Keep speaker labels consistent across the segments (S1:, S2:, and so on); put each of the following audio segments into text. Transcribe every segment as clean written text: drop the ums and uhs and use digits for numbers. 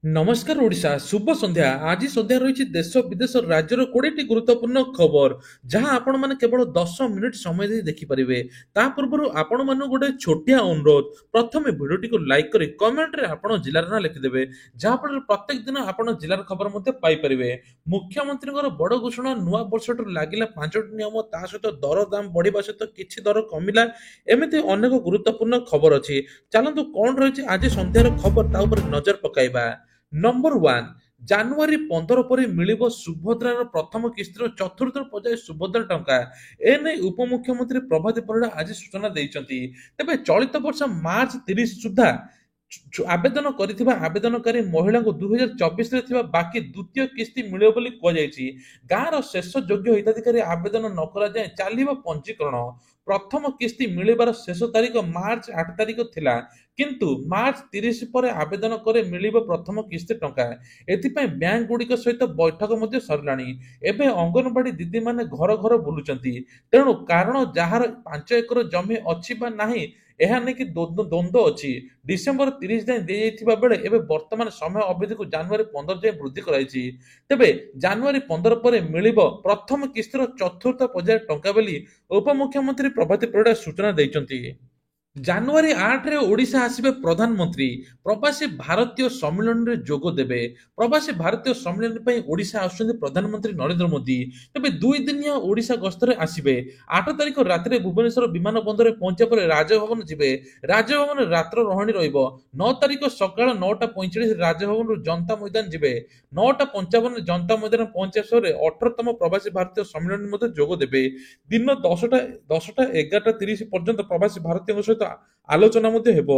S1: नमस्कार ओडिशा शुभ संध्या आज संध्या रही देश विदेश राज्यर 20टी गुरुत्वपूर्ण खबर जहां आपण माने केवल 10 मिनिट समय दे देखिपारे ता पूर्व आपण मान गोटे छोटिया अनुरोध प्रथम भिडियोटी को लाइक करी कमेंट रे आपण जिलार ना लिखिदेवे जहाँफल प्रत्येक दिन आपण जिलार खबर मध्य पाइपारे मुख्यमंत्री बड़ घोषणा नुआ वर्ष लगिला 5टी नियम ता सहित दर दाम बढ़िया सहित किछि दर कमिला एमती अनेक गुरुत्वपूर्ण खबर अच्छी चलतु कौन रही आज संध्यार खबर ता उपर नजर पकाइबा। नंबर 1 ଜାନୁଆରୀ 15 ପରେ ମିଳିବ ସୁଭଦ୍ରାର ପ୍ରଥମ କିସ୍ତିର ଚତୁର୍ଥ ପର୍ଯ୍ୟାୟ ସୁଭଦ୍ରା ଟଙ୍କା ଏନେଇ ଉପମୁଖ୍ୟମନ୍ତ୍ରୀ ପ୍ରଭାତୀ ପରିଡ଼ା ଆଜି ସୂଚନା ଦେଇଛନ୍ତି। ତେବେ ଚଳିତ ବର୍ଷ ମାର୍ଚ୍ଚ 30 ସୁଦ୍ଧା ଆବେଦନ କରିଥିବା ଆବେଦନକାରୀ ମହିଳାଙ୍କୁ 2024ରେ ଥିବା ବାକି ଦ୍ୱିତୀୟ କିସ୍ତି ମିଳିବ ବୋଲି କୁହାଯାଇଛି। ଗାଁର ଶେଷ ଯୋଗ୍ୟ ହିତାଧିକାରୀ ଆବେଦନ ନ କରାଯାଏ ଚାଲିବ ପଞ୍ଜୀକରଣ। ପ୍ରଥମ କିସ୍ତି ମିଳିବାର ଶେଷ ତାରିଖ ମାର୍ଚ୍ଚ 8 ତାରିଖ ଥିଲା କିନ୍ତୁ ମାର୍ଚ୍ଚ 30 ପରେ ଆବେଦନ ପରେ ମିଳିବ ପ୍ରଥମ କିସ୍ତି ଟଙ୍କା। ଏଥିପାଇଁ ବ୍ୟାଙ୍କ ଗୁଡ଼ିକ ସହିତ ବୈଠକ ମଧ୍ୟ ସରିଲାଣି। ଏବେ ଅଙ୍ଗନବାଡି ଦିଦି ମାନେ ଘର ଘର ବୁଲୁଛନ୍ତି। ତେଣୁ କାରଣ ଯାହାର 5 ଏକର ଜମି ଅଛି ବା ନାହିଁ ଏହା ନେଇକି ଦ୍ୱନ୍ଦ୍ୱ ଅଛି। ଡିସେମ୍ବର 30 ଯାଏଁ ଦିଆଯାଇଥିବା ବେଳେ ଏବେ ବର୍ତ୍ତମାନ ସମୟ ଅବଧିକୁ ଜାନୁଆରୀ 15 ଯାଏଁ ବୃଦ୍ଧି କରାଯାଇଛି। ତେବେ ଜାନୁଆରୀ 15 ପରେ ମିଳିବ ପ୍ରଥମ କିସ୍ତିର ଚତୁର୍ଥ ପର୍ଯ୍ୟାୟ ଟଙ୍କା ବୋଲି ଉପମୁଖ୍ୟମନ୍ତ୍ରୀ ପ୍ରଭାତୀ ପରିଡ଼ା ସୂଚନା ଦେଇଛନ୍ତି। ଜାନୁଆରୀ 8ରେ ଓଡ଼ିଶା ଆସିବେ ପ୍ରଧାନମନ୍ତ୍ରୀ ପ୍ରବାସୀ ଭାରତୀୟ ସମ୍ମିଳନୀରେ ଯୋଗ ଦେବେ। ପ୍ରବାସୀ ଭାରତୀୟ ସମ୍ମିଳନୀ ପାଇଁ ଓଡ଼ିଶା ଆସୁଛନ୍ତି ପ୍ରଧାନମନ୍ତ୍ରୀ ନରେନ୍ଦ୍ର ମୋଦି। ତେବେ 2 ଦିନିଆ ଓଡ଼ିଶା ଗସ୍ତରେ ଆସିବେ। 8 ତାରିଖ ରାତିରେ ଭୁବନେଶ୍ୱର ବିମାନ ବନ୍ଦରରେ ପହଞ୍ଚିବା ପରେ ରାଜଭବନ ଯିବେ। ରାଜଭବନରେ ରାତ୍ର ରହଣି ରହିବ। 9 ତାରିଖ ସକାଳ 9:45 ରାଜଭବନରୁ ଜନତା ମଇଦାନ ଯିବେ। 9:55 ଜନତା ମଇଦାନ ପହଞ୍ଚିବା ସମୟରେ 18ତମ ପ୍ରବାସୀ ଭାରତୀୟ ସମ୍ମିଳନୀ ମଧ୍ୟ ଯୋଗ ଦେବେ। ଦିନ 11:30 ପର୍ଯ୍ୟନ୍ତ ପ୍ରବାସୀ ଭାରତୀୟଙ୍କ ସହିତ ଆଲୋଚନା ମଧ୍ୟ ହେବ।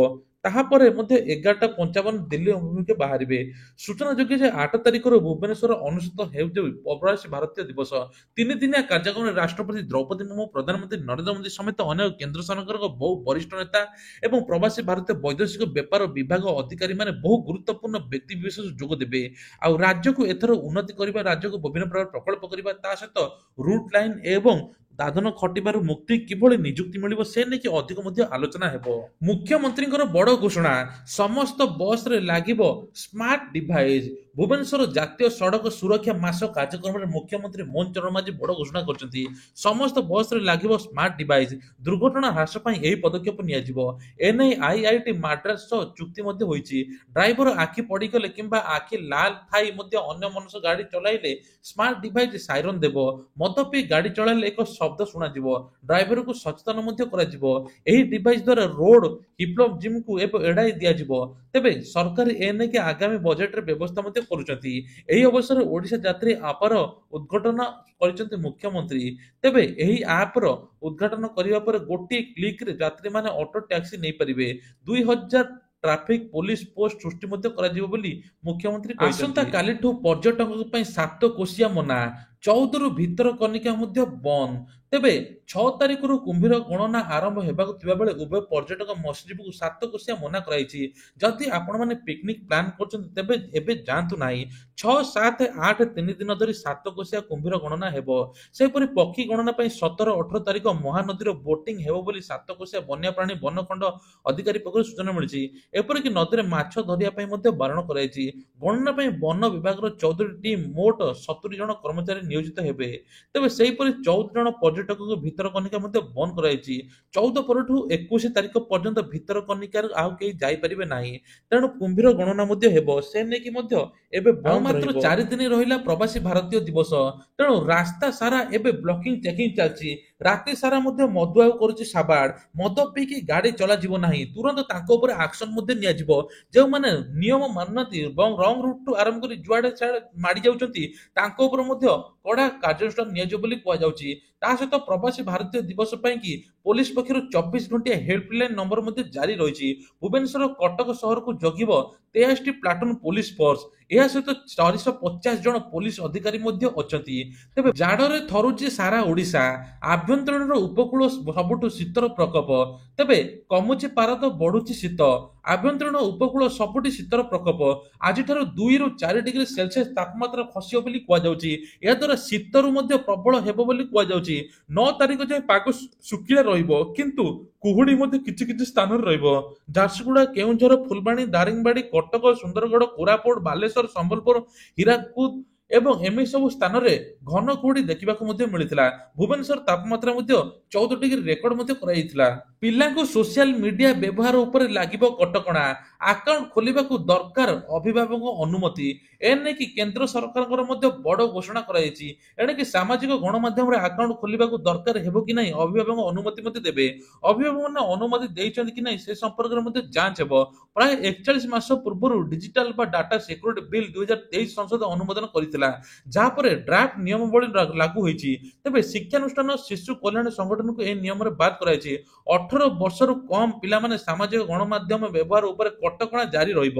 S1: ତାହାପରେ ମଧ୍ୟ 11:55 ଦିଲ୍ଲୀ ଅଭିମୁଖେ ବାହାରିବେ। ସୂଚନା ଯୋଗ୍ୟ ଯେ 8 ତାରିଖରୁ ଭୁବନେଶ୍ୱର ଅନୁଷ୍ଠିତ ହେଉଛି ପ୍ରବାସୀ ଭାରତୀୟ ଦିବସ। 3 ଦିନିଆ କାର୍ଯ୍ୟକ୍ରମରେ ରାଷ୍ଟ୍ରପତି ଦ୍ରୌପଦୀ ମୁର୍ମୁ ପ୍ରଧାନମନ୍ତ୍ରୀ ନରେନ୍ଦ୍ର ମୋଦି ସମେତ ଅନେକ କେନ୍ଦ୍ର ସରକାରଙ୍କ ବହୁ ବରିଷ୍ଠ ନେତା ଏବଂ ପ୍ରବାସୀ ଭାରତୀୟ ବୈଦେଶିକ ବ୍ୟାପାର ବିଭାଗ ଅଧିକାରୀମାନେ ବହୁ ଗୁରୁତ୍ୱପୂର୍ଣ୍ଣ ବ୍ୟକ୍ତି ବିଶେଷ ଯୋଗ ଦେବେ। ଆଉ ରାଜ୍ୟକୁ ଏଥର ଉନ୍ନତି କରିବା ରାଜ୍ୟକୁ ବିଭିନ୍ନ ପ୍ରକାର ପ୍ରକଳ୍ପ କରିବା ତା ସହିତ ରୁଟ୍ ଲାଇନ୍ ଏବଂ ଦାଦନ ଖଟିବାରୁ ମୁକ୍ତି କିଭଳି ନିଯୁକ୍ତି ମିଳିବ ସେ ନେଇକି ଅଧିକ ମଧ୍ୟ ଆଲୋଚନା ହେବ। ମୁଖ୍ୟମନ୍ତ୍ରୀଙ୍କର ବଡ଼ ଘୋଷଣା ସମସ୍ତ ବସ୍ରେ ଲାଗିବ ସ୍ମାର୍ଟ ଡିଭାଇସ୍। ଭୁବନେଶ୍ୱର ଜାତୀୟ ସଡ଼କ ସୁରକ୍ଷା ମାସ କାର୍ଯ୍ୟକ୍ରମରେ ମୁଖ୍ୟମନ୍ତ୍ରୀ ମୋହନ ଚରଣ ମାଝୀ ବଡ଼ ଘୋଷଣା କରିଛନ୍ତି। ସମସ୍ତ ବସ୍ରେ ଲାଗିବ ସ୍ମାର୍ଟ ଡିଭାଇସ୍। ଦୁର୍ଘଟଣା ହ୍ରାସ ପାଇଁ ଏହି ପଦକ୍ଷେପ ନିଆଯିବ। ଏନେଇ ଆଇଆଇଟି ମାଡ୍ରାସ ସହ ଚୁକ୍ତି ମଧ୍ୟ ହୋଇଛି। ଡ୍ରାଇଭର ଆଖି ପଡ଼ିଗଲେ କିମ୍ବା ଆଖି ଲାଲ ଥାଇ ମଧ୍ୟ ଅନ୍ୟମନସ୍କ ଗାଡ଼ି ଚଳାଇଲେ ସ୍ମାର୍ଟ ଡିଭାଇସ୍ ସାଇରନ୍ ଦେବ। ମଦ ପିଇ ଗାଡ଼ି ଚଳାଇଲେ ଏକ ଶବ୍ଦ ଶୁଣାଯିବ। ଡ୍ରାଇଭରକୁ ସଚେତନ ମଧ୍ୟ କରାଯିବ। ଏହି ଡିଭାଇସ୍ ଦ୍ୱାରା ରୋଡ୍ ହିପ୍ନୋଟିଜମକୁ ଏବେ ଏଡ଼ାଇ ଦିଆଯିବ। ତେବେ ସରକାର ଏ ନେଇକି ଆଗାମୀ ବଜେଟରେ ବ୍ୟବସ୍ଥା ମଧ୍ୟ କରୁଛନ୍ତି। ଏହି ଅବସରରେ ଓଡ଼ିଶା ଯାତ୍ରୀ ଆପର ଉଦ୍ଘାଟନ କରିଛନ୍ତି ମୁଖ୍ୟମନ୍ତ୍ରୀ। ତେବେ ଏହି ଆପର ଉଦ୍ଘାଟନ କରିବା ପରେ ଗୋଟିଏ କ୍ଲିକରେ ଯାତ୍ରୀମାନେ ଅଟୋ ଟ୍ୟାକ୍ସି ନେଇପାରିବେ। 2000 ଟ୍ରାଫିକ ପୋଲିସ ପୋଷ୍ଟ ସୃଷ୍ଟି ମଧ୍ୟ କରାଯିବ ବୋଲି ମୁଖ୍ୟମନ୍ତ୍ରୀ କହିଛନ୍ତି। ଆସନ୍ତା କାଲିଠୁ ପର୍ଯ୍ୟଟକଙ୍କ ପାଇଁ 7 କୋଶିଆ ମନା। 14ରୁ ଭିତରକନିକା ମଧ୍ୟ ବନ୍ଦ। ତେବେ 6 ତାରିଖରୁ କୁମ୍ଭୀର ଗଣନା ଆରମ୍ଭ ହେବାକୁ ଥିବା ବେଳେ ଉଭୟ ପର୍ଯ୍ୟଟକ ମତ୍ସ୍ୟଜୀବୀଙ୍କୁ 7 କୋଶିଆ ମନା କରାଯାଇଛି। ଯଦି ଆପଣମାନେ ପିକନିକ ପ୍ଲାନ କରୁଛନ୍ତି ତେବେ ଏବେ ଯାଆନ୍ତୁ ନାହିଁ। 6, 7, 8 3 ଦିନ ଧରି 7 କୋଶିଆ କୁମ୍ଭୀର ଗଣନା ହେବ। ସେହିପରି ପକ୍ଷୀ ଗଣନା ପାଇଁ 17, 18 ତାରିଖ ମହାନଦୀର ବୋଟିଂ ହେବ ବୋଲି 7 କୋଶିଆ ବନ୍ୟପ୍ରାଣୀ ବନଖଣ୍ଡ ଅଧିକାରୀ ପକ୍ଷରୁ ସୂଚନା ମିଳିଛି। ଏପରିକି ନଦୀରେ ମାଛ ଧରିବା ପାଇଁ ମଧ୍ୟ ବାରଣ କରାଯାଇଛି। ଗଣନା ପାଇଁ ବନ ବିଭାଗର 14ଟି ଟିମ୍ ମୋଟ 70 ଜଣ କର୍ମଚାରୀ ନିୟୋଜିତ ହେବେ। ତେବେ ସେହିପରି 14 ଜଣ ପର୍ଯ୍ୟଟକଙ୍କୁ ଭିତରକନିକା ମଧ୍ୟ ବନ୍ଦ କରାଯାଇଛି। 14 ପରଠୁ 21 ତାରିଖ ପର୍ଯ୍ୟନ୍ତ ଭିତରକନିକାରୁ ଆଉ କେହି ଯାଇପାରିବେ ନାହିଁ। ତେଣୁ କୁମ୍ଭୀର ଗଣନା ମଧ୍ୟ ହେବ। ସେ ନେଇକି ମଧ୍ୟ ଏବେ ମାତ୍ର 4 ଦିନ ରହିଲା ପ୍ରବାସୀ ଭାରତୀୟ ଦିବସ। ତେଣୁ ରାସ୍ତା ସାରା ଏବେ ବ୍ଲକିଂ ଚେକିଂ ଚାଲିଛି। ରାତି ସାରା ମଧ୍ୟ ମଦୁଆଉ କରୁଛି ସାବାଡ଼। ମଦ ପିଇକି ଗାଡ଼ି ଚଳାଯିବ ନାହିଁ। ତୁରନ୍ତ ତାଙ୍କ ଉପରେ ଆକ୍ସନ ମଧ୍ୟ ନିଆଯିବ। ଯେଉଁମାନେ ନିୟମ ମାନୁନାହାନ୍ତି ଏବଂ ରଙ୍ଗ ରୁଟଠୁ ଆରମ୍ଭ କରି ଯୁଆଡ଼େ ସିଆଡ଼େ ମାଡ଼ି ଯାଉଛନ୍ତି ତାଙ୍କ ଉପରେ ମଧ୍ୟ କଡ଼ା କାର୍ଯ୍ୟାନୁଷ୍ଠାନ ନିଆଯିବ ବୋଲି କୁହାଯାଉଛି। ତା ସହିତ ପ୍ରବାସୀ ଭାରତୀୟ ଦିବସ ପାଇଁ କି ପୋଲିସ ପକ୍ଷରୁ 24 ଘଣ୍ଟିଆ ହେଲ୍ପଲାଇନ୍ ନମ୍ବର ମଧ୍ୟ ଜାରି ରହିଛି। ଭୁବନେଶ୍ୱର କଟକ ସହରକୁ ଜଗିବ 23ଟି ପ୍ଲାଟୁନ୍ ପୋଲିସ ଫୋର୍ସ। ଏହା ସହିତ 450 ଜଣ ପୋଲିସ ଅଧିକାରୀ ମଧ୍ୟ ଅଛନ୍ତି। ତେବେ ଜାଡରେ ଥରୁଛି ସାରା ଓଡ଼ିଶା। ଆଭ୍ୟନ୍ତରୀଣର ଉପକୂଳ ସବୁଠୁ ଶୀତର ପ୍ରକୋପ। ତେବେ କମୁଛି ପାରଦ ବଢୁଛି ଶୀତ। ଆଭ୍ୟନ୍ତରୀଣ ଉପକୂଳ ସବୁଠି ଶୀତର ପ୍ରକୋପ ଆଜିଠାରୁ 2 ରୁ 4 ଡିଗ୍ରୀ ସେଲସିୟସ ତାପମାତ୍ରା ଖସିବ ବୋଲି କୁହାଯାଉଛି। ଏହାଦ୍ୱାରା ଶୀତରୁ ମଧ୍ୟ ପ୍ରବଳ ହେବ ବୋଲି କୁହାଯାଉଛି। 9 ତାରିଖ ଯାଏଁ ପାଗ ଶୁଖିଲା ରହିବ, କିନ୍ତୁ କୁହୁଡି ମଧ୍ୟ କିଛି କିଛି ସ୍ଥାନରେ ରହିବ। ଝାରସୁଗୁଡା, କେଉଁଝର, ଫୁଲବାଣୀ, ଦାରିଙ୍ଗବାଡି, କଟକ, ସୁନ୍ଦରଗଡ଼, କୋରାପୁଟ, ବାଲେଶ୍ୱର, ସମ୍ବଲପୁର, ହୀରାକୁଦ ଏବଂ ଏମିତି ସବୁ ସ୍ଥାନରେ ଘନ କୁହୁଡି ଦେଖିବାକୁ ମଧ୍ୟ ମିଳିଥିଲା। ଭୁବନେଶ୍ୱର ତାପମାତ୍ରା ମଧ୍ୟ 14 ଡିଗ୍ରୀ ରେକର୍ଡ ମଧ୍ୟ କରାଯାଇଥିଲା। ପିଲାଙ୍କୁ ସୋସିଆଲ ମିଡିଆ ବ୍ୟବହାର ଉପରେ ଲାଗିବ କଟକଣା। ଆକାଉଣ୍ଟ ଖୋଲିବାକୁ ଦରକାର ଅଭିଭାବକଙ୍କ ଅନୁମତି। ଏନେଇକି କେନ୍ଦ୍ର ସରକାରଙ୍କର ମଧ୍ୟ ବଡ଼ ଘୋଷଣା କରାଯାଇଛି। ଏଣିକି ସାମାଜିକ ଗଣମାଧ୍ୟମରେ ଆକାଉଣ୍ଟ ଖୋଲିବାକୁ ଦରକାର ହେବ କି ନାହିଁ ଅଭିଭାବକ ଅନୁମତି ମଧ୍ୟ ଦେବେ। ଅଭିଭାବକମାନେ ଅନୁମତି ଦେଇଛନ୍ତି କି ନାହିଁ ସେ ସମ୍ପର୍କରେ ମଧ୍ୟ ଯାଞ୍ଚ ହେବ। ପ୍ରାୟ 41 ମାସ ପୂର୍ବରୁ ଡିଜିଟାଲ ବା ଡାଟା ସିକ୍ୟୁରିଟି ବିଲ୍ 2023 ସଂସଦ ଅନୁମୋଦନ କରିଥିଲା, ଯାହାପରେ ଡ୍ରାଫ୍ଟ ନିୟମାବଳୀ ଲାଗୁ ହୋଇଛି। ତେବେ ଶିକ୍ଷାନୁଷ୍ଠାନ ଶିଶୁ କଲ୍ୟାଣ ସଂଗଠନକୁ ଏହି ନିୟମରେ ବାଦ କରାଯାଇଛି। 18 ବର୍ଷରୁ କମ୍ ପିଲାମାନେ ସାମାଜିକ ଗଣମାଧ୍ୟମ ବ୍ୟବହାର ଉପରେ କଟକଣା ଜାରି ରହିବ।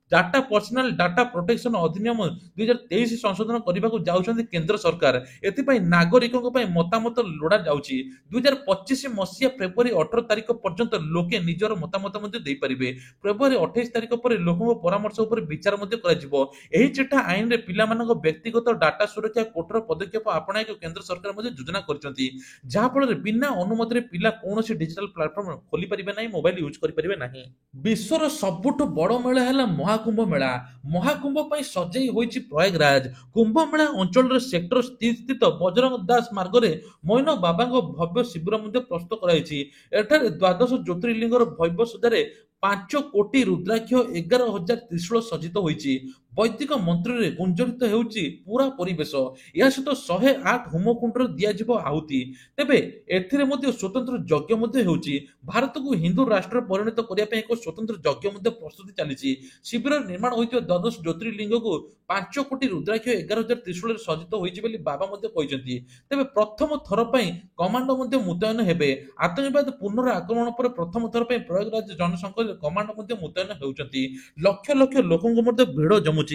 S1: ଡାଟା ପର୍ସନାଲ ଡାଟା ପ୍ରୋଟେକ୍ସନ ଅଧିନିୟମ 2023 ସଂଶୋଧନ କରିବାକୁ ଯାଉଛନ୍ତି କେନ୍ଦ୍ର ସରକାର। ଏଥିପାଇଁ ନାଗରିକଙ୍କ ପାଇଁ ମତାମତ ଲୋଡ଼ା ଯାଉଛି। 2025 ମସିହା ଫେବୃଆରୀ 18 ତାରିଖ ପର୍ଯ୍ୟନ୍ତ ଲୋକେ ନିଜର ମତାମତ ମଧ୍ୟ ଦେଇପାରିବେ। ଫେବୃଆରୀ 28 ତାରିଖ ପରେ ଲୋକଙ୍କ ପରାମର୍ଶ ଉପରେ ବିଚାର ମଧ୍ୟ କରାଯିବ। ଏହି ଚିଠା ଆଇନରେ ପିଲାମାନଙ୍କ ବ୍ୟକ୍ତିଗତ ଡାଟା ସୁରକ୍ଷା କଠୋର ପଦକ୍ଷେପ ଆପଣାଇବାକୁ କେନ୍ଦ୍ର ସରକାର ମଧ୍ୟ ଯୋଜନା କରିଛନ୍ତି, ଯାହାଫଳରେ ବିନା ଅନୁମତିରେ ପିଲା କୌଣସି ଡିଜିଟାଲ ପ୍ଲାଟଫର୍ମ ଖୋଲିପାରିବେ ନାହିଁ, ମୋବାଇଲ ୟୁଜ୍ କରିପାରିବେ ନାହିଁ। ବିଶ୍ୱର ସବୁଠୁ ବଡ଼ ମେଳା ହେଲା ମହାକୁମ୍ଭ ମେଳା। ମହାକୁମ୍ଭ ପାଇଁ ସଜେଇ ହୋଇଛି ପ୍ରୟାଗରାଜ। କୁମ୍ଭ ମେଳା ଅଞ୍ଚଳରେ ସେକ୍ଟର 3 ସ୍ଥିତ ବଜରଙ୍ଗ ଦାସ ମାର୍ଗରେ ମୈନ ବାବାଙ୍କ ଭବ୍ୟ ଶିବିର ମଧ୍ୟ ପ୍ରସ୍ତୁତ କରାଯାଇଛି। ଏଠାରେ ଦ୍ୱାଦଶ ଜ୍ୟୋତିର୍ଲିଙ୍ଗର ଭବ୍ୟ ସଜ୍ଜାରେ 5 କୋଟି ରୁଦ୍ରାକ୍ଷ, 11,000 ତ୍ରିଶୂଳ ସଜ୍ଜିତ ହୋଇଛି। ବୈଦିକ ମନ୍ତ୍ରରେ ଗୁଞ୍ଜରିତ ହେଉଛି ପୁରା ପରିବେଶ। ଏହା ସହିତ 108 ହୋମକୁଣ୍ଡରେ ଦିଆଯିବ ଆହୁତି। ତେବେ ଏଥିରେ ମଧ୍ୟ ସ୍ୱତନ୍ତ୍ର ଯଜ୍ଞ ମଧ୍ୟ ହେଉଛି। ଭାରତକୁ ହିନ୍ଦୁ ରାଷ୍ଟ୍ର ପରିଣତ କରିବା ପାଇଁ ଏକ ସ୍ୱତନ୍ତ୍ର ଯଜ୍ଞ ମଧ୍ୟ ପ୍ରସ୍ତୁତି ଚାଲିଛି। ଶିବିରରେ ନିର୍ମାଣ ହୋଇଥିବା ଦ୍ୱାଦଶ ଜ୍ୟୋତିର୍ଲିଙ୍ଗକୁ 5 କୋଟି ରୁଦ୍ରାକ୍ଷ, 11,000 ତ୍ରିଶୂଳରେ ସଜ୍ଜିତ ହୋଇଛି ବୋଲି ବାବା ମଧ୍ୟ କହିଛନ୍ତି। ତେବେ ପ୍ରଥମ ଥର ପାଇଁ କମାଣ୍ଡୋ ମଧ୍ୟ ମୁତୟନ ହେବେ। ଆତଙ୍କବାଦ ପୁନର ଆକ୍ରମଣ ପରେ ପ୍ରଥମ ଥର ପାଇଁ ପ୍ରୟାଗରାଜ ଜନସଂଖ୍ୟାରେ କମାଣ୍ଡୋ ମଧ୍ୟ ମୁତୟନ ହେଉଛନ୍ତି। ଲକ୍ଷ ଲକ୍ଷ ଲୋକଙ୍କ ମଧ୍ୟ ଭିଡ଼ ଜମୁଛି।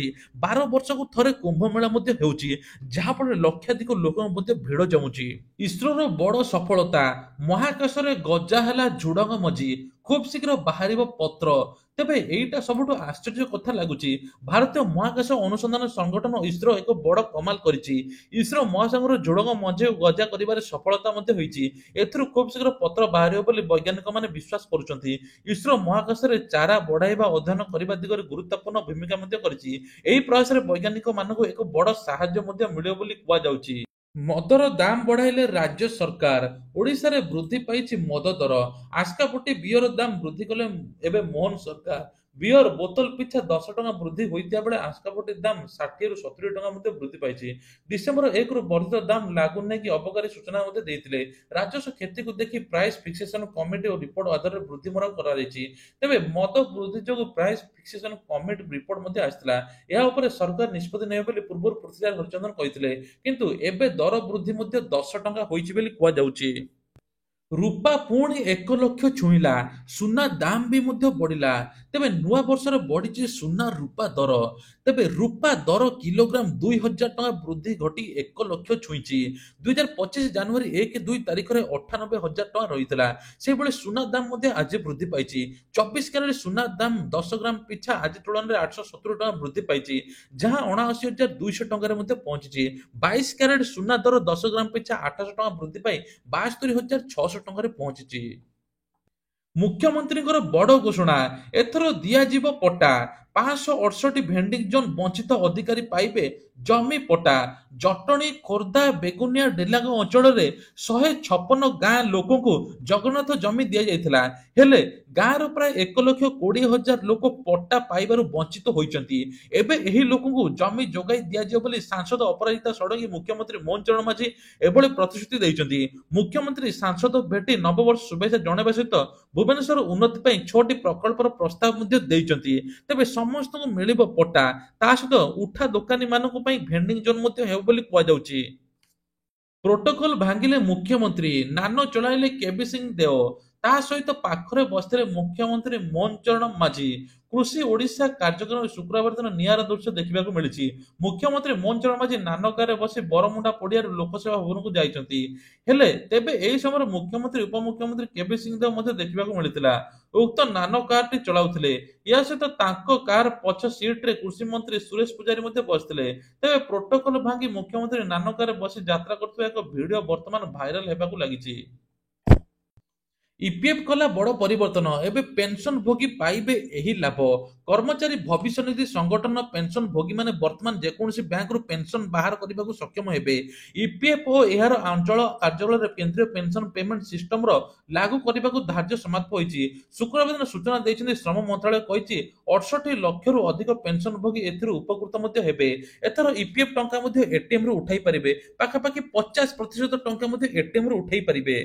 S1: 12 ବର୍ଷକୁ ଥରେ କୁମ୍ଭ ମେଳା ମଧ୍ୟ ହେଉଛି, ଯାହାଫଳରେ ଲକ୍ଷାଧିକ ଲୋକଙ୍କ ମଧ୍ୟ ଭିଡ଼ ଜମୁଛି। ଇସ୍ରୋର ବଡ଼ ସଫଳତା, ମହାକାଶରେ ଗଜା ହେଲା ଝୁଡଙ୍ଗ ମଞ୍ଜି, ଖୁବ୍ ଶୀଘ୍ର ବାହାରିବ ପତ୍ର। ତେବେ ଏଇଟା ସବୁଠୁ ଆଶ୍ଚର୍ଯ୍ୟ କଥା ଲାଗୁଛି। ଭାରତୀୟ ମହାକାଶ ଅନୁସନ୍ଧାନ ସଂଗଠନ ଇସ୍ରୋ ଏକ ବଡ଼ କମାଲ କରିଛି। ଇସ୍ରୋ ମହାସାଗରର ଝୁଡଙ୍ଗ ମଞ୍ଜିକୁ ଗଜା କରିବାରେ ସଫଳତା ମଧ୍ୟ ହୋଇଛି। ଏଥିରୁ ଖୁବ୍ ଶୀଘ୍ର ପତ୍ର ବାହାରିବ ବୋଲି ବୈଜ୍ଞାନିକମାନେ ବିଶ୍ୱାସ କରୁଛନ୍ତି। ଇସ୍ରୋ ମହାକାଶରେ ଚାରା ବଢାଇବା ଅଧ୍ୟୟନ କରିବା ଦିଗରେ ଗୁରୁତ୍ୱପୂର୍ଣ୍ଣ ଭୂମିକା ମଧ୍ୟ କରିଛି। ଏହି ପ୍ରୟାସରେ ବୈଜ୍ଞାନିକମାନଙ୍କୁ ଏକ ବଡ଼ ସାହାଯ୍ୟ ମଧ୍ୟ ମିଳିବ ବୋଲି କୁହାଯାଉଛି। ମଦର ଦାମ ବଢାଇଲେ ରାଜ୍ୟ ସରକାର, ଓଡ଼ିଶାରେ ବୃଦ୍ଧି ପାଇଛି ମଦ ଦର। ଆସ୍କାପଟି ବିୟର ଦାମ ବୃଦ୍ଧି କଲେ ଏବେ ମୋହନ ସରକାର। ବିୟର ବୋତଲ ପିଛା 10 ଟଙ୍କା ବୃଦ୍ଧି ହୋଇଥିବା ବେଳେ ଆସ୍କାପଟି ଦାମ 60 ରୁ 70 ଟଙ୍କା ମଧ୍ୟ ବୃଦ୍ଧି ପାଇଛି। ଡିସେମ୍ବର 1 ରୁ ବର୍ଦ୍ଧିତ ଦାମ ଲାଗୁ ନେଇକି ଅବକାରୀ ସୂଚନା ମଧ୍ୟ ଦେଇଥିଲେ। ରାଜସ୍ୱ କ୍ଷତିକୁ ଦେଖି ପ୍ରାଇସ୍ ଫିକ୍ସେସନ କମିଟି ଓ ରିପୋର୍ଟ ଆଧାରରେ ବୃଦ୍ଧି ମରା କରାଯାଇଛି। ତେବେ ମଦ ବୃଦ୍ଧି ଯୋଗୁଁ ପ୍ରାଇସ୍ ଫିକ୍ସେସନ କମିଟି ରିପୋର୍ଟ ମଧ୍ୟ ଆସିଥିଲା। ଏହା ଉପରେ ସରକାର ନିଷ୍ପତ୍ତି ନେବେ ବୋଲି ପୂର୍ବରୁ ପୃଥ୍ୱୀରାଜ ହରିଚନ୍ଦନ କହିଥିଲେ, କିନ୍ତୁ ଏବେ ଦର ବୃଦ୍ଧି ମଧ୍ୟ 10 ଟଙ୍କା ହୋଇଛି ବୋଲି କୁହାଯାଉଛି। ରୂପା ପୁଣି 1 ଲକ୍ଷ ଛୁଇଁଲା, ସୁନା ଦାମ ବି ମଧ୍ୟ ବଢିଲା। ତେବେ ନୂଆ ବର୍ଷରେ ବଢିଛି ସୁନା ରୂପା ଦର। ତେବେ ରୂପା ଦର କିଲୋଗ୍ରାମ 2,000 ଟଙ୍କା ବୃଦ୍ଧି ଘଟି 1 ଲକ୍ଷ ଛୁଇଁଛି। 2025 ଜାନୁଆରୀ 1-2 ତାରିଖରେ 98,000 ଟଙ୍କା ରହିଥିଲା। ସେହିଭଳି ସୁନା ଦାମ ମଧ୍ୟ ଆଜି ବୃଦ୍ଧି ପାଇଛି। 24 କ୍ୟାରେଟ ସୁନା ଦାମ 10 ଗ୍ରାମ ପିଛା ଆଜି ତୁଳନାରେ 870 ଟଙ୍କା ବୃଦ୍ଧି ପାଇଛି, ଯାହା 79,200 ଟଙ୍କାରେ ମଧ୍ୟ ପହଞ୍ଚିଛି। 22 କ୍ୟାରେଟ ସୁନା ଦର 10 ଗ୍ରାମ ପିଛା 800 ଟଙ୍କା ବୃଦ୍ଧି ପାଇ 72,600 ଟଙ୍କାରେ ପହଞ୍ଚିଛି। ମୁଖ୍ୟମନ୍ତ୍ରୀଙ୍କର ବଡ଼ ଘୋଷଣା, ଏଥର ଦିଆଯିବ ପଟ୍ଟା। 568 ଭେଣ୍ଡିଂ ଜୋନ୍ ବଞ୍ଚିତ ଅଧିକାରୀ ପାଇବେ ଜମି ପଟ୍ଟା। ଜଟଣୀ, ଖୋର୍ଦ୍ଧା, ବେଗୁନିଆ, ଡେଲାଙ୍ଗ ଅଞ୍ଚଳରେ 156 ଗାଁ ଲୋକଙ୍କୁ ଜଗନ୍ନାଥ ଜମି ଦିଆଯାଇଥିଲା। ହେଲେ ଗାଁର ପ୍ରାୟ 1,20,000 ଲୋକ ପଟ୍ଟା ପାଇବାରୁ ବଞ୍ଚିତ ହୋଇଛନ୍ତି। ଏବେ ଏହି ଲୋକଙ୍କୁ ଜମି ଯୋଗାଇ ଦିଆଯିବ ବୋଲି ସାଂସଦ ଅପରାଜିତା ଷଡଙ୍ଗୀ ମୁଖ୍ୟମନ୍ତ୍ରୀ ମୋହନ ଚରଣ ମାଝୀ ଏଭଳି ପ୍ରତିଶ୍ରୁତି ଦେଇଛନ୍ତି। ମୁଖ୍ୟମନ୍ତ୍ରୀ ସାଂସଦ ଭେଟି ନବବର୍ଷ ଶୁଭେଚ୍ଛା ଜଣାଇବା ସହିତ ଭୁବନେଶ୍ୱର ଉନ୍ନତି ପାଇଁ 6ଟି ପ୍ରକଳ୍ପର ପ୍ରସ୍ତାବ ମଧ୍ୟ ଦେଇଛନ୍ତି। ତେବେ ସମସ୍ତଙ୍କୁ ମିଳିବ ପଟ୍ଟା, ତା ସହିତ ଉଠା ଦୋକାନୀ ମାନଙ୍କ ପାଇଁ ଭେଣ୍ଡିଂ ଜୋନ୍ ମଧ୍ୟ ହେବ ବୋଲି କୁହାଯାଉଛି। ପ୍ରୋଟୋକଲ ଭାଙ୍ଗିଲେ ମୁଖ୍ୟମନ୍ତ୍ରୀ, ନାନ ଚଳାଇଲେ କେବି ସିଂ ଦେଓ। ତା ସହିତ ପାଖରେ ବସିଥିଲେ ମୁଖ୍ୟମନ୍ତ୍ରୀ ମୋହନ ଚରଣ ମାଝୀ। କୃଷି ଓଡ଼ିଶା କାର୍ଯ୍ୟକ୍ରମରେ ଶୁକ୍ରବାର ଦିନ ନିଆରା ଦୃଶ୍ୟ ଦେଖିବାକୁ ମିଳିଛି। ମୁଖ୍ୟମନ୍ତ୍ରୀ ମୋହନ ଚରଣ ମାଝୀ ନାନଗାଁରେ ବସି ବରମୁଣ୍ଡା ପଡ଼ିଆରୁ ଲୋକସେବା ଭବନକୁ ଯାଇଛନ୍ତି। ହେଲେ ତେବେ ଏହି ସମୟରେ ମୁଖ୍ୟମନ୍ତ୍ରୀ ଉପମୁଖ୍ୟମନ୍ତ୍ରୀ କେବି ସିଂ ଦେଓ ମଧ୍ୟ ଦେଖିବାକୁ ମିଳିଥିଲା। ଉକ୍ତ ନାନୋ କାରଟି ଚଳାଉଥିଲେ। ଏହା ସହିତ ତାଙ୍କ କାର ପଛ ସିଟରେ କୃଷି ମନ୍ତ୍ରୀ ସୁରେଶ ପୂଜାରୀ ମଧ୍ୟ ବସିଥିଲେ। ତେବେ ପ୍ରୋଟୋକଲ ଭାଙ୍ଗି ମୁଖ୍ୟମନ୍ତ୍ରୀ ନାନୋ କାରରେ ବସି ଯାତ୍ରା କରୁଥିବା ଏକ ଭିଡିଓ ବର୍ତ୍ତମାନ ଭାଇରାଲ ହେବାକୁ ଲାଗିଛି। ଇପିଏଫ୍ କଲା ବଡ଼ ପରିବର୍ତ୍ତନ, ଏବେ ପେନସନ ଭୋଗୀ ପାଇବେ ଏହି ଲାଭ। କର୍ମଚାରୀ ଭବିଷ୍ୟ ନିଧି ସଂଗଠନ ପେନସନ ଭୋଗୀମାନେ ବର୍ତ୍ତମାନ ଯେକୌଣସି ବ୍ୟାଙ୍କରୁ ପେନସନ ବାହାର କରିବାକୁ ସକ୍ଷମ ହେବେ। ଇପିଏଫ୍ ଓ ଏହାର ଅଞ୍ଚଳ କାର୍ଯ୍ୟାଳୟରେ କେନ୍ଦ୍ରୀୟ ପେନସନ ପେମେଣ୍ଟ ସିଷ୍ଟମର ଲାଗୁ କରିବାକୁ ଧାର୍ଯ୍ୟ ସମାପ୍ତ ହୋଇଛି। ଶୁକ୍ରବାର ଦିନ ସୂଚନା ଦେଇଛନ୍ତି ଶ୍ରମ ମନ୍ତ୍ରାଳୟ କହିଛି 68 ଲକ୍ଷରୁ ଅଧିକ ପେନସନ ଭୋଗୀ ଏଥିରୁ ଉପକୃତ ମଧ୍ୟ ହେବେ। ଏଥର ଇପିଏଫ୍ ଟଙ୍କା ମଧ୍ୟ ଏଟିଏମ୍ ରୁ ଉଠାଇ ପାରିବେ। ପାଖାପାଖି 50% ଟଙ୍କା ମଧ୍ୟ ଏଟିଏମ୍ ରୁ ଉଠାଇ ପାରିବେ।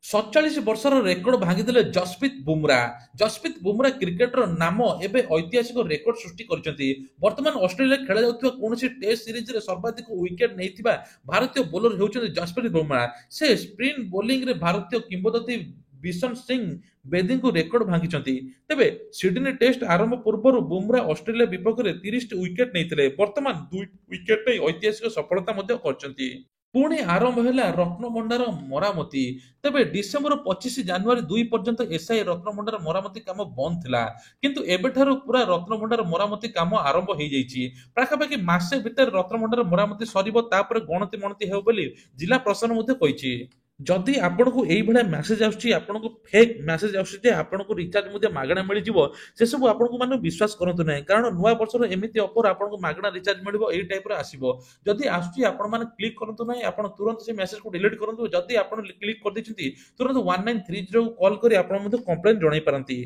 S1: 47 ବର୍ଷର ରେକର୍ଡ ଭାଙ୍ଗିଦେଲେ ଯଶପ୍ରୀତ ବୁମରା। ଯଶପ୍ରୀତ ବୁମରା କ୍ରିକେଟର ନାମ ଏବେ ଐତିହାସିକ ରେକର୍ଡ ସୃଷ୍ଟି କରିଛନ୍ତି। ବର୍ତ୍ତମାନ ଅଷ୍ଟ୍ରେଲିଆରେ ଖେଳାଯାଉଥିବା କୌଣସି ଟେଷ୍ଟ ସିରିଜରେ ସର୍ବାଧିକ ୱିକେଟ ନେଇଥିବା ଭାରତୀୟ ବୋଲର ହେଉଛନ୍ତି ଯଶପ୍ରୀତ ବୁମରା। ସେ ସ୍ପିନ୍ ବୋଲିଂରେ ଭାରତୀୟ କିମ୍ବଦନ୍ତୀ ବିଶନ ସିଂହ ବେଦୀଙ୍କୁ ରେକର୍ଡ ଭାଙ୍ଗିଛନ୍ତି। ତେବେ ସିଡନୀ ଟେଷ୍ଟ ଆରମ୍ଭ ପୂର୍ବରୁ ବୁମରା ଅଷ୍ଟ୍ରେଲିଆ ବିପକ୍ଷରେ 30ଟି ୱିକେଟ ନେଇଥିଲେ। ବର୍ତ୍ତମାନ 2 ୱିକେଟ ନେଇ ଐତିହାସିକ ସଫଳତା ମଧ୍ୟ କରିଛନ୍ତି। ପୁଣି ଆରମ୍ଭ ହେଲା ରତ୍ନଭଣ୍ଡାର ମରାମତି। ତେବେ ଡିସେମ୍ବର 25 ଜାନୁଆରୀ 2 ପର୍ଯ୍ୟନ୍ତ ଏସ୍ଆଇ ରତ୍ନଭଣ୍ଡାର ମରାମତି କାମ ବନ୍ଦ ଥିଲା। କିନ୍ତୁ ଏବେଠାରୁ ପୁରା ରତ୍ନଭଣ୍ଡାର ମରାମତି କାମ ଆରମ୍ଭ ହେଇଯାଇଛି। ପାଖାପାଖି ମାସେ ଭିତରେ ରତ୍ନଭଣ୍ଡାର ମରାମତି ସରିବ, ତାପରେ ଗଣତି ମଣତି ହେବ ବୋଲି ଜିଲ୍ଲା ପ୍ରଶାସନ ମଧ୍ୟ କହିଛି। ଯଦି ଆପଣଙ୍କୁ ଏଇଭଳିଆ ମେସେଜ ଆସୁଛି, ଆପଣଙ୍କୁ ଫେକ୍ ମେସେଜ ଆସୁଛି ଯେ ଆପଣଙ୍କୁ ରିଚାର୍ଜ ମଧ୍ୟ ମାଗଣା ମିଳିଯିବ, ସେସବୁ ଆପଣଙ୍କୁ ମାନେ ବିଶ୍ୱାସ କରନ୍ତୁ ନାହିଁ। କାରଣ ନୂଆ ବର୍ଷର ଏମିତି ଅଫର ଆପଣଙ୍କୁ ମାଗଣା ରିଚାର୍ଜ ମିଳିବ ଏଇ ଟାଇପର ଆସିବ। ଯଦି ଆସୁଛି ଆପଣମାନେ କ୍ଲିକ୍ କରନ୍ତୁ ନାହିଁ, ଆପଣ ତୁରନ୍ତ ସେ ମେସେଜକୁ ଡିଲିଟ୍ କରନ୍ତୁ। ଯଦି ଆପଣ କ୍ଲିକ୍ କରିଦେଇଛନ୍ତି ତୁରନ୍ତ 1930 କୁ କଲ୍ କରି ଆପଣ ମଧ୍ୟ କମ୍ପ୍ଲେନ ଜଣାଇ ପାରନ୍ତି।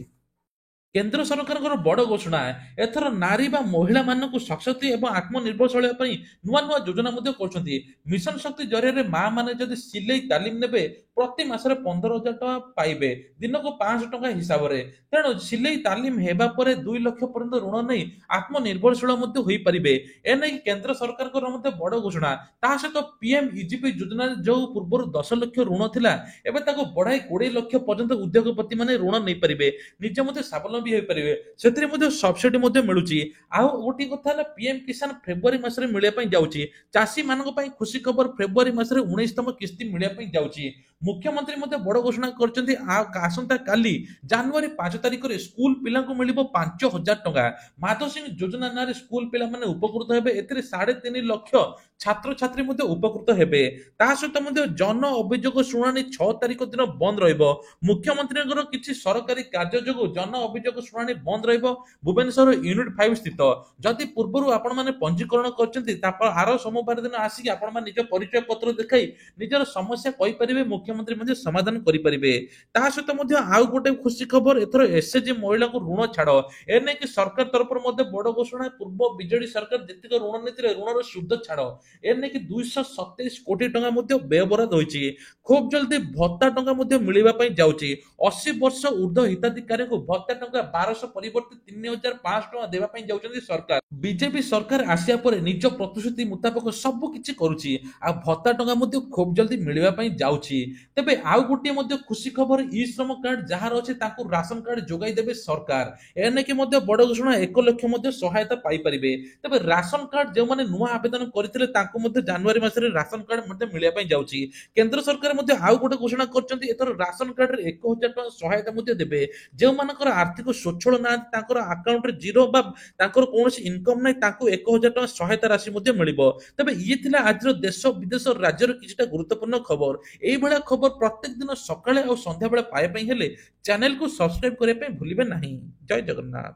S1: କେନ୍ଦ୍ର ସରକାରଙ୍କର ବଡ଼ ଘୋଷଣା, ଏଥର ନାରୀ ବା ମହିଳାମାନଙ୍କୁ ସଶକ୍ତି ଏବଂ ଆତ୍ମନିର୍ଭରଶୀଳ ପାଇଁ ନୂଆ ନୂଆ ଯୋଜନା ମଧ୍ୟ କରୁଛନ୍ତି। ମିଶନ ଶକ୍ତି ଜରିଆରେ ମା ମାନେ ଯଦି ସିଲେଇ ତାଲିମ ନେବେ ପ୍ରତି ମାସରେ 15,000 ଟଙ୍କା ପାଇବେ, ଦିନକୁ 500 ଟଙ୍କା ହିସାବରେ। ତେଣୁ ସିଲେଇ ତାଲିମ ହେବା ପରେ 2 ଲକ୍ଷ ପର୍ଯ୍ୟନ୍ତ ଋଣ ନେଇ ଆତ୍ମନିର୍ଭରଶୀଳ ମଧ୍ୟ ହୋଇପାରିବେ। ଏନେଇ କେନ୍ଦ୍ର ସରକାରଙ୍କର ମଧ୍ୟ ବଡ଼ ଘୋଷଣା। ତା ସହିତ ପିଏମ୍ ଇଜିପି ଯୋଜନାରେ ଯେଉଁ ପୂର୍ବରୁ 10 ଲକ୍ଷ ଋଣ ଥିଲା, ଏବେ ତାକୁ ବଢାଇ 20 ଲକ୍ଷ ପର୍ଯ୍ୟନ୍ତ ଉଦ୍ୟୋଗପତି ମାନେ ଋଣ ନେଇପାରିବେ, ନିଜେ ମଧ୍ୟ ସ୍ୱାବଲମ୍ବୀ ହୋଇପାରିବେ। ସେଥିରେ ମଧ୍ୟ ସବସିଡି ମଧ୍ୟ ମିଳୁଛି। ଆଉ ଗୋଟିଏ କଥା ହେଲା ପିଏମ୍ କିଷାନ ଫେବୃଆରୀ ମାସରେ ମିଳିବା ପାଇଁ ଯାଉଛି। ଚାଷୀ ମାନଙ୍କ ପାଇଁ ଖୁସି ଖବର, ଫେବୃଆରୀ ମାସରେ 19ତମ କିସ୍ତି ମିଳିବା ପାଇଁ ଯାଉଛି। ମୁଖ୍ୟମନ୍ତ୍ରୀ ମଧ୍ୟ ବଡ଼ ଘୋଷଣା କରିଛନ୍ତି। ଆସନ୍ତା କାଲି ଜାନୁଆରୀ 5 ତାରିଖରେ ସ୍କୁଲ ପିଲାଙ୍କୁ ମିଳିବ 5,000 ଟଙ୍କା। ମାଧବ ସିଂ ଯୋଜନା ନାଁରେ ସ୍କୁଲ ପିଲାମାନେ ଉପକୃତ ହେବେ। ଏଥିରେ 3.5 ଲକ୍ଷ ଛାତ୍ରଛାତ୍ରୀ ମଧ୍ୟ ଉପକୃତ ହେବେ। ତା ସହିତ ମଧ୍ୟ ଜନ ଅଭିଯୋଗ ଶୁଣାଣି 6 ତାରିଖ ଦିନ ବନ୍ଦ ରହିବ। ମୁଖ୍ୟମନ୍ତ୍ରୀଙ୍କର କିଛି ସରକାରୀ କାର୍ଯ୍ୟ ଯୋଗୁଁ ଜନ ଅଭିଯୋଗ ଶୁଣାଣି ବନ୍ଦ ରହିବ ଭୁବନେଶ୍ୱର ୟୁନିଟ୍ 5 ସ୍ଥିତ। ଯଦି ପୂର୍ବରୁ ଆପଣମାନେ ପଞ୍ଜୀକରଣ କରିଛନ୍ତି, ତାପରେ ଆର ସୋମବାର ଦିନ ଆସିକି ଆପଣମାନେ ନିଜ ପରିଚୟ ପତ୍ର ଦେଖାଇ ନିଜର ସମସ୍ୟା କହିପାରିବେ, ମୁଖ୍ୟମନ୍ତ୍ରୀ ମଧ୍ୟ ସମାଧାନ କରିପାରିବେ। ତା ସହିତ ମଧ୍ୟ ଆଉ ଗୋଟେ ଖୁସି ଖବର, ଏଥର ଏସଏଚଜି ମହିଳାଙ୍କୁ ଋଣ ଛାଡ଼। ଏନେଇକି ସରକାର ତରଫରୁ ମଧ୍ୟ ବଡ଼ ଘୋଷଣା। ପୂର୍ବ ବିଜେଡି ସରକାର ଯେତିକି ଋଣ ନେଇଥିଲେ ଋଣର ସୁଧ ଛାଡ଼, ଏନେଇକି 227 କୋଟି ଟଙ୍କା ମଧ୍ୟ ବ୍ୟୟବରାଦ ହୋଇଛି। ଖୁବ୍ ଜଲ୍ଦି ଭତ୍ତା ଟଙ୍କା ମଧ୍ୟ ମିଳିବା ପାଇଁ ଯାଉଛି। 80 ବର୍ଷ ଉର୍ଦ୍ଧ୍ୱ ହିତାଧିକାରୀଙ୍କୁ ଭତ୍ତା ଟଙ୍କା 1200 ପରିବର୍ତ୍ତେ 3,500 ଟଙ୍କା ଦେବା ପାଇଁ ଯାଉଛନ୍ତି ସରକାର। ବିଜେପି ସରକାର ଆସିବା ପରେ ନିଜ ପ୍ରତିଶ୍ରୁତି ମୁତାବକ ସବୁ କିଛି କରୁଛି। ଆଉ ଭତ୍ତା ଟଙ୍କା ମଧ୍ୟ ଖୁବ୍ ଜଲ୍ଦି ମିଳିବା ପାଇଁ ଯାଉଛି। ତେବେ ଆଉ ଗୋଟିଏ ମଧ୍ୟ ଖୁସି ଖବର, ଇ ଶ୍ରମ କାର୍ଡ ଯାହାର ଅଛି ତାଙ୍କୁ ରାସନ କାର୍ଡ ଯୋଗାଇ ଦେବେ ସରକାର। ଏନେକି ମଧ୍ୟ ବଡ଼ ଘୋଷଣା, 1 ଲକ୍ଷ ମଧ୍ୟ ସହାୟତା ପାଇପାରିବେ। ତେବେ ରାସନ କାର୍ଡ ଯେଉଁମାନେ ନୂଆ ଆବେଦନ କରିଥିଲେ ତାଙ୍କୁ ମଧ୍ୟ ଜାନୁଆରୀ ମାସରେ ରାସନ କାର୍ଡ ମଧ୍ୟ ମିଳିବା ପାଇଁ ଯାଉଛି। କେନ୍ଦ୍ର ସରକାର ମଧ୍ୟ ଆଉ ଗୋଟେ ଘୋଷଣା କରିଛନ୍ତି, ଏଥର ରାସନ କାର୍ଡରେ 1,000 ଟଙ୍କା ସହାୟତା ମଧ୍ୟ ଦେବେ। ଯେଉଁମାନଙ୍କର ଆର୍ଥିକ ସ୍ୱଚ୍ଛଳ ନାହାନ୍ତି, ତାଙ୍କର ଆକାଉଣ୍ଟରେ ଜିରୋ ବା ତାଙ୍କର କୌଣସି ଇନକମ୍ ନାହିଁ, ତାଙ୍କୁ 1,000 ଟଙ୍କା ସହାୟତା ରାଶି ମଧ୍ୟ ମିଳିବ। ତେବେ ଇଏ ଥିଲା ଆଜିର ଦେଶ ବିଦେଶ ରାଜ୍ୟର କିଛିଟା ଗୁରୁତ୍ୱପୂର୍ଣ୍ଣ ଖବର। ଏଇଭଳିଆ ଖବର ପ୍ରତ୍ୟେକ ଦିନ ସକାଳେ ଆଉ ସନ୍ଧ୍ୟାବେଳେ ପାଇବା ପାଇଁ ହେଲେ ଚ୍ୟାନେଲକୁ ସବସ୍କ୍ରାଇବ କରିବା ପାଇଁ ଭୁଲିବେ ନାହିଁ। ଜୟ ଜଗନ୍ନାଥ।